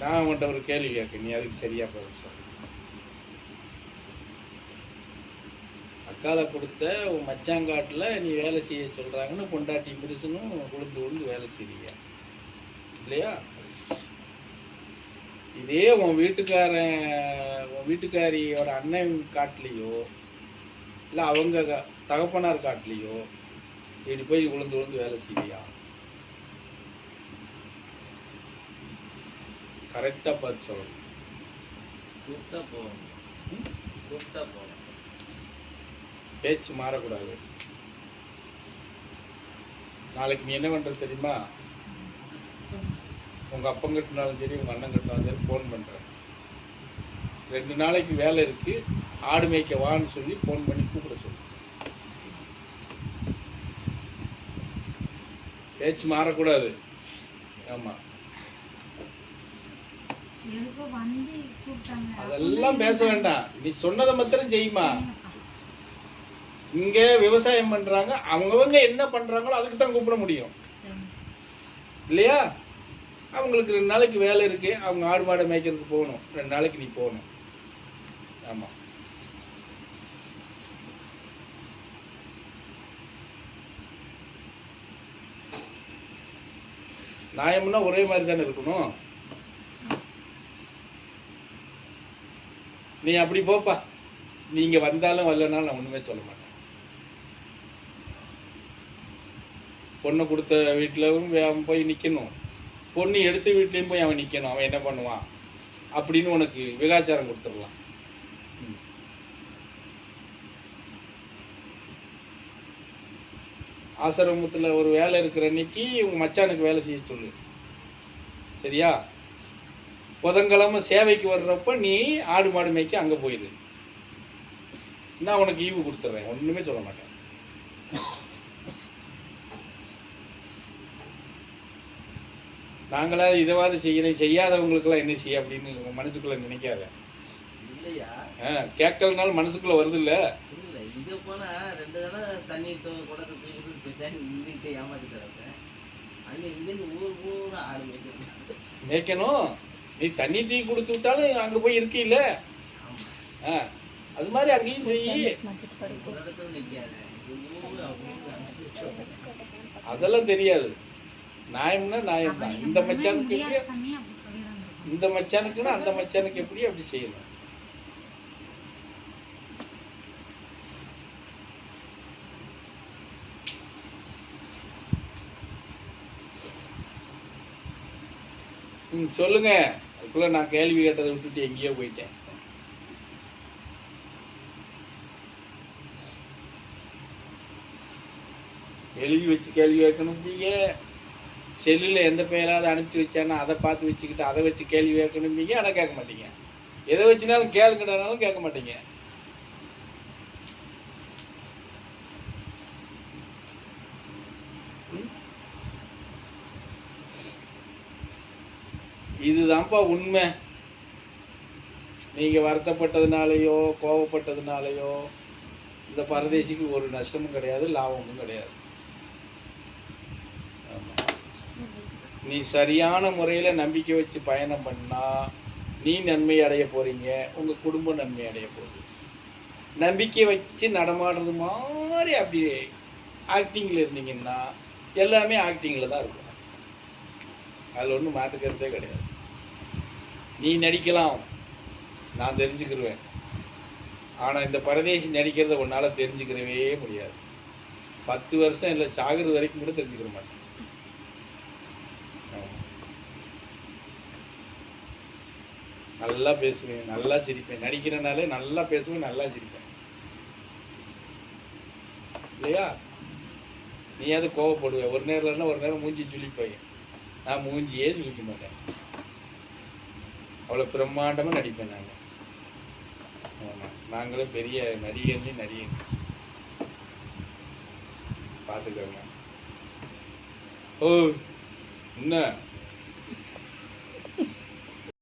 நான் உன்கிட்ட ஒரு கேள்வி கேட்க, நீ அதுக்கு சரியா பதில் சொல்லு. அக்கால கொடுத்த உன் மச்சாங்காட்டில் நீ வேலை செய்ய சொல்றாங்கன்னு பொண்டாட்டி புருஷனும் உளுந்து உளுந்து வேலை செய்றீங்க இல்லையா? இதே உன் வீட்டுக்காரியோட அண்ணன் காட்டிலையோ இல்லை அவங்க தகப்பனார் காட்டிலையோ இப்படி போய் உளுந்து உளுந்து வேலை செய்வியா? கரெக்டாக பார்த்து சொல்லணும். கூப்பிட்டா போகணும், கூப்பிட்டா போகணும், பேச்சு மாறக்கூடாது. நாளைக்கு நீ என்ன பண்ணுறது தெரியுமா? உங்கள் அப்பன் கட்டினாலும் சரி உங்கள் அண்ணன் கட்டினாலும் சரி ஃபோன் பண்ணுறேன். 2 நாளைக்கு வேலை இருக்குது, ஆடு மேய்க்க வான்னு சொல்லி ஃபோன் பண்ணி கூப்பிட சொல்லு. பேச்சு மாறக்கூடாது. ஆமாம், அதெல்லாம் பேச வேண்டாம். நீ சொன்னதை மாத்திரம் செய்யுமா. இங்கே விவசாயம் பண்ணுறாங்க, அவங்கவங்க என்ன பண்ணுறாங்களோ அதுக்கு தான் கூப்பிட முடியும் இல்லையா? அவங்களுக்கு 2 நாளைக்கு வேலை இருக்கு, அவங்க ஆடு மாடை மேய்க்கிறதுக்கு போகணும். 2 நாளைக்கு நீ போகணும். ஆமாம், நியாயம்னா ஒரே மாதிரி தானே இருக்கணும். நீ அப்படி போப்பா, நீங்க வந்தாலும் வரலனாலும் நான் ஒண்ணுமே சொல்ல மாட்டேன். பொண்ணு கொடுத்த வீட்டிலும் அவன் போய் நிற்கணும், பொண்ணு எடுத்த வீட்லேயும் போய் அவன் நிற்கணும். அவன் என்ன பண்ணுவான் அப்படின்னு உனக்கு விகாச்சாரம் கொடுத்துடலாம். ஆசிரமத்தில் ஒரு வேலை இருக்கிற அன்னைக்கு உங்கள் மச்சானுக்கு வேலை செய்ய சொல்லு, சரியா? புதன்கிழமை சேவைக்கு வர்றப்ப நீ ஆடு மாடு மேய்க்க அங்கே போயிடு. நான் உனக்கு ஈவு கொடுத்துட்றேன், ஒன்றுமே சொல்ல மாட்டேன். நாங்களா இதைவாது செய்யணும், செய்யாதவங்களுக்கெல்லாம் என்ன செய்ய அப்படின்னு உங்கள் மனசுக்குள்ளே நினைக்காத. இல்லையா? கேட்கலனாலும் மனசுக்குள்ளே வருது இல்லை? இல்லை, இங்கே போனால் 2 தடவை தண்ணி கூட இங்கே ஏமாத்திட்டு இருப்பேன். அங்கே இங்கேருந்து ஊர் ஆடு மேய்க்கணும். நீ தண்ணி டீ கொடுத்து விட்டாலும் அங்கே போய் இருக்கீல்ல, அது மாதிரி அங்கேயும் செய்ய. அதெல்லாம் தெரியாது. நியாயம்னா நியாயம் தான். இந்த மச்சானுக்கு எப்படி, இந்த மச்சானுக்குன்னா அந்த மச்சானுக்கு எப்படி அப்படி செய்யணும். சொல்லுங்க. அதுக்குள்ள நான் கேள்வி கேட்டதை விட்டுட்டு எங்கேயோ போயிட்டேன். எழுதி வச்சு கேள்வி கேட்கணும். செல்லில் எந்த பெயராவது அனுப்பிச்சி வச்சானா அதை பார்த்து வச்சுக்கிட்டு அதை வச்சு கேள்வி கேட்கணும். ஆனால் கேட்க மாட்டீங்க. எதை வச்சுனாலும் கேளுங்கடானாலும் கேட்க மாட்டீங்க. இதுதான்ப்பா உண்மை. நீங்கள் வருத்தப்பட்டதுனாலையோ கோபப்பட்டதுனாலையோ இந்த பரதேசிக்கு ஒரு நஷ்டமும் கிடையாது, லாபமும் கிடையாது. நீ சரியான முறையில் நம்பிக்கை வச்சு பயணம் பண்ணால் நீ நன்மை அடைய போகிறீங்க, உங்கள் குடும்பம் நன்மை அடைய போகுது. நம்பிக்கை வச்சு நடமாடுறது மாதிரி அப்படி ஆக்டிங்கில் இருந்தீங்கன்னா எல்லாமே ஆக்டிங்கில் தான் இருக்கும். அதில் ஒன்றும் மாட்டுக்கிறதே கிடையாது. நீ நடிக்கலாம், நான் தெரிஞ்சுக்கிடுவேன். ஆனால் இந்த பரதேசி நடிக்கிறத உன்னால் தெரிஞ்சுக்கிறவே முடியாது. 10 வருஷம் இல்லை, சாகிறது வரைக்கும் கூட தெரிஞ்சுக்கிற மாட்டேன். நல்லா பேசுவேன், நல்லா சிரிப்பேன். நடிக்கிறனாலே நல்லா பேசுவேன், நல்லா சிரிப்பேன் இல்லையா? நீயாவது கோவப்படுவேன். ஒரு நேரம் இல்லைன்னா ஒரு நேரம் மூஞ்சி சுழிப்பேன். நான் மூஞ்சியே சுழிக்க மாட்டேன். அவ்வளோ பிரம்மாண்டமாக நடிப்பேன் நான். ஆமாம், நாங்களும் பெரிய நடிகை பார்த்துக்கோங்க. ஓ என்ன